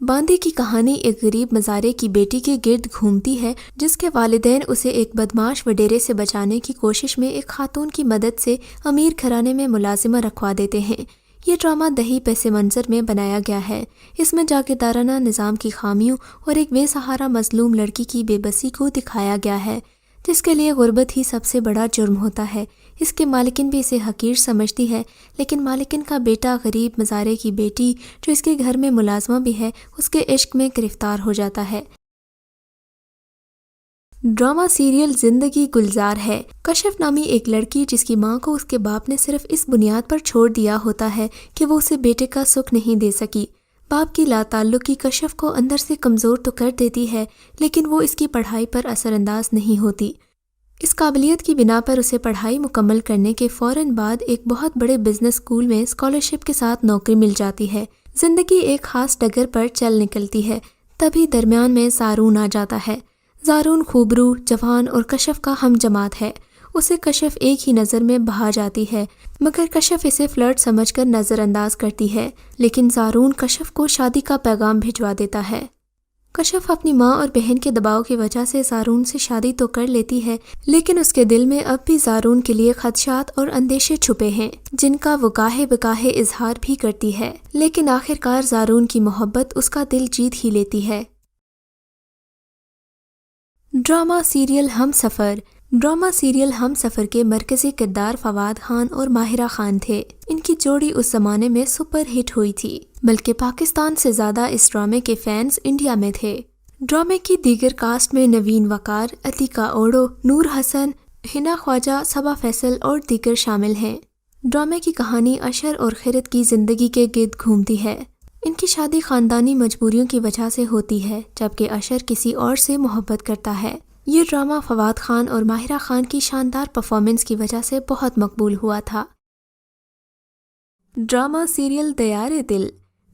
باندی کی کہانی ایک غریب مزارے کی بیٹی کے گرد گھومتی ہے جس کے والدین اسے ایک بدماش وڈیرے سے بچانے کی کوشش میں ایک خاتون کی مدد سے امیر گھرانے میں ملازمہ رکھوا دیتے ہیں۔ یہ ڈرامہ دہی پس منظر میں بنایا گیا ہے۔ اس میں جاگیردارانہ نظام کی خامیوں اور ایک بے سہارا مظلوم لڑکی کی بے بسی کو دکھایا گیا ہے جس کے لیے غربت ہی سب سے بڑا جرم ہوتا ہے۔ اس کے مالکن بھی اسے حقیر سمجھتی ہے، لیکن مالکن کا بیٹا غریب مزارے کی بیٹی جو اس کے گھر میں ملازمہ بھی ہے اس کے عشق میں گرفتار ہو جاتا ہے۔ ڈرامہ سیریل زندگی گلزار ہے۔ کشف نامی ایک لڑکی جس کی ماں کو اس کے باپ نے صرف اس بنیاد پر چھوڑ دیا ہوتا ہے کہ وہ اسے بیٹے کا سکھ نہیں دے سکی۔ باپ کی لا تعلقی کشف کو اندر سے کمزور تو کر دیتی ہے، لیکن وہ اس کی پڑھائی پر اثر انداز نہیں ہوتی۔ اس قابلیت کی بنا پر اسے پڑھائی مکمل کرنے کے فوراً بعد ایک بہت بڑے بزنس اسکول میں اسکالرشپ کے ساتھ نوکری مل جاتی ہے۔ زندگی ایک خاص ڈگر پر چل نکلتی ہے، تبھی درمیان میں زارون آ جاتا ہے۔ زارون خوبرو، جوان اور کشف کا ہم جماعت ہے۔ اسے کشف ایک ہی نظر میں بہا جاتی ہے، مگر کشف اسے فلرٹ سمجھ کر نظر انداز کرتی ہے، لیکن زارون کشف کو شادی کا پیغام بھجوا دیتا ہے۔ کشف اپنی ماں اور بہن کے دباؤ کی وجہ سے زارون سے شادی تو کر لیتی ہے، لیکن اس کے دل میں اب بھی زارون کے لیے خدشات اور اندیشے چھپے ہیں جن کا وہ گاہے بگاہے اظہار بھی کرتی ہے، لیکن آخرکار زارون کی محبت اس کا دل جیت ہی لیتی ہے۔ ڈرامہ سیریل ہم سفر۔ ڈرامہ سیریل ہم سفر کے مرکزی کردار فواد خان اور ماہرہ خان تھے۔ ان کی جوڑی اس زمانے میں سپر ہٹ ہوئی تھی، بلکہ پاکستان سے زیادہ اس ڈرامے کے فینز انڈیا میں تھے۔ ڈرامے کی دیگر کاسٹ میں نوین وقار، عتیقہ اوڑو، نور حسن، حنا خواجہ، صبا فیصل اور دیگر شامل ہیں۔ ڈرامے کی کہانی اشر اور خیرت کی زندگی کے گرد گھومتی ہے۔ ان کی شادی خاندانی مجبوریوں کی وجہ سے ہوتی ہے، جبکہ اشر کسی اور سے محبت کرتا ہے۔ یہ ڈرامہ فواد خان اور ماہرہ خان کی شاندار پرفارمنس کی وجہ سے بہت مقبول ہوا تھا۔ ڈرامہ سیریل دیار دل۔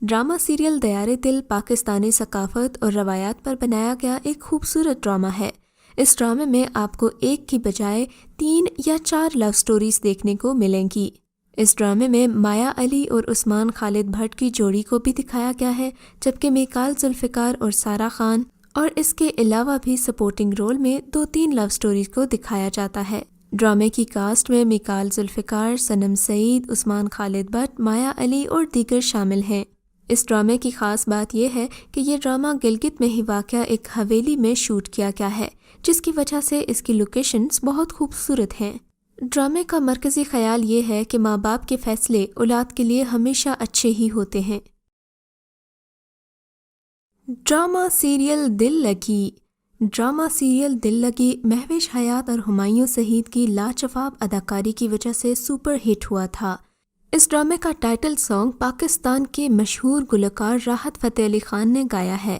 ڈرامہ سیریل دیار دل پاکستانی ثقافت اور روایات پر بنایا گیا ایک خوبصورت ڈرامہ ہے۔ اس ڈرامے میں آپ کو ایک کی بجائے 3 یا 4 لو سٹوریز دیکھنے کو ملیں گی۔ اس ڈرامے میں مایا علی اور عثمان خالد بھٹ کی جوڑی کو بھی دکھایا گیا ہے، جبکہ میکال ذوالفقار اور سارہ خان اور اس کے علاوہ بھی سپورٹنگ رول میں 2-3 لو سٹوریز کو دکھایا جاتا ہے۔ ڈرامے کی کاسٹ میں میکال ذوالفقار، صنم سعید، عثمان خالد بھٹ، مایا علی اور دیگر شامل ہیں۔ اس ڈرامے کی خاص بات یہ ہے کہ یہ ڈرامہ گلگت میں ہی واقع ایک حویلی میں شوٹ کیا گیا ہے، جس کی وجہ سے اس کی لوکیشنز بہت خوبصورت ہیں۔ ڈرامے کا مرکزی خیال یہ ہے کہ ماں باپ کے فیصلے اولاد کے لیے ہمیشہ اچھے ہی ہوتے ہیں۔ ڈرامہ سیریل دل لگی۔ ڈرامہ سیریل دل لگی مہوش حیات اور ہمایوں سعید کی لاجواب اداکاری کی وجہ سے سپر ہٹ ہوا تھا۔ اس ڈرامے کا ٹائٹل سانگ پاکستان کے مشہور گلوکار راحت فتح علی خان نے گایا ہے۔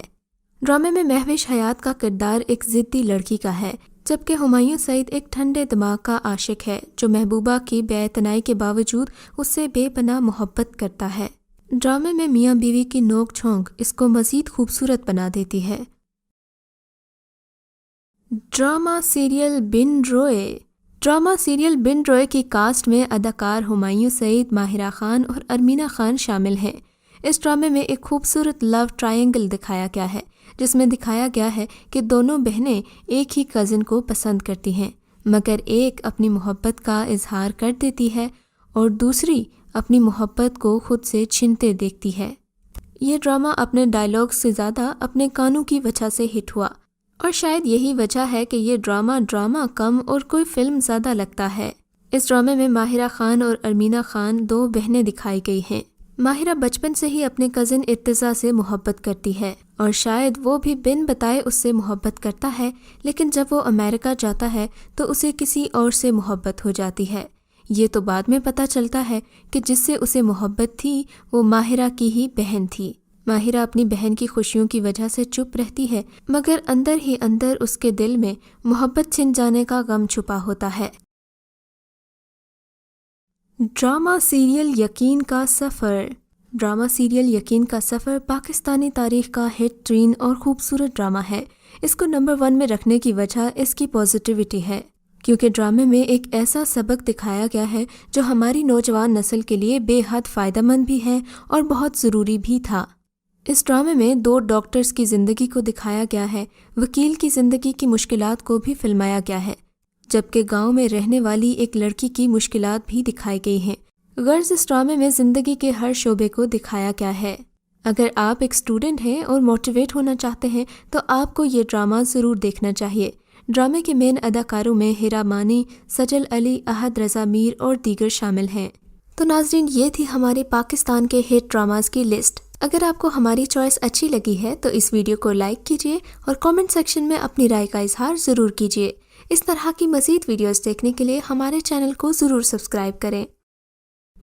ڈرامے میں مہوش حیات کا کردار ایک ضدی لڑکی کا ہے، جبکہ ہمایوں سعید ایک ٹھنڈے دماغ کا عاشق ہے جو محبوبہ کی بے اعتنائی کے باوجود اس سے بے پناہ محبت کرتا ہے۔ ڈرامے میں میاں بیوی کی نوک جھونک اس کو مزید خوبصورت بنا دیتی ہے۔ ڈرامہ سیریل بن روئے۔ ڈرامہ سیریل بن روئے کی کاسٹ میں اداکار ہمایوں سعید، ماہرہ خان اور ارمینہ خان شامل ہیں۔ اس ڈرامے میں ایک خوبصورت لو ٹرائنگل دکھایا گیا ہے، جس میں دکھایا گیا ہے کہ دونوں بہنیں ایک ہی کزن کو پسند کرتی ہیں، مگر ایک اپنی محبت کا اظہار کر دیتی ہے اور دوسری اپنی محبت کو خود سے چھنتے دیکھتی ہے۔ یہ ڈرامہ اپنے ڈائیلاگ سے زیادہ اپنے گانوں کی وجہ سے ہٹ ہوا، اور شاید یہی وجہ ہے کہ یہ ڈرامہ کم اور کوئی فلم زیادہ لگتا ہے۔ اس ڈرامے میں ماہرہ خان اور ارمینہ خان 2 بہنیں دکھائی گئی ہیں۔ ماہرہ بچپن سے ہی اپنے کزن ارتضیٰ سے محبت کرتی ہے اور شاید وہ بھی بن بتائے اس سے محبت کرتا ہے، لیکن جب وہ امریکہ جاتا ہے تو اسے کسی اور سے محبت ہو جاتی ہے۔ یہ تو بعد میں پتہ چلتا ہے کہ جس سے اسے محبت تھی وہ ماہرہ کی ہی بہن تھی۔ ماہرہ اپنی بہن کی خوشیوں کی وجہ سے چپ رہتی ہے، مگر اندر ہی اندر اس کے دل میں محبت چھن جانے کا غم چھپا ہوتا ہے۔ ڈرامہ سیریل یقین کا سفر۔ ڈرامہ سیریل یقین کا سفر پاکستانی تاریخ کا ہٹ ترین اور خوبصورت ڈرامہ ہے۔ اس کو نمبر 1 میں رکھنے کی وجہ اس کی پازیٹیوٹی ہے، کیونکہ ڈرامے میں ایک ایسا سبق دکھایا گیا ہے جو ہماری نوجوان نسل کے لیے بے حد فائدہ مند بھی ہے اور بہت ضروری بھی تھا۔ اس ڈرامے میں 2 ڈاکٹرز کی زندگی کو دکھایا گیا ہے، وکیل کی زندگی کی مشکلات کو بھی فلمایا گیا ہے، جبکہ گاؤں میں رہنے والی ایک لڑکی کی مشکلات بھی دکھائی گئی ہیں۔ غرض اس ڈرامے میں زندگی کے ہر شعبے کو دکھایا گیا ہے۔ اگر آپ ایک اسٹوڈنٹ ہیں اور موٹیویٹ ہونا چاہتے ہیں تو آپ کو یہ ڈرامہ ضرور دیکھنا چاہیے۔ ڈرامے کے مین اداکاروں میں ہیرا مانی، سجل علی، احد رضا میر اور دیگر شامل ہیں۔ تو ناظرین، یہ تھی ہمارے پاکستان کے ہٹ ڈراماز کی لسٹ۔ اگر آپ کو ہماری چوائس اچھی لگی ہے تو اس ویڈیو کو لائک کیجیے اور کامنٹ سیکشن میں اپنی رائے کا اظہار ضرور کیجیے۔ اس طرح کی مزید ویڈیوز دیکھنے کے لیے ہمارے چینل کو ضرور سبسکرائب کریں۔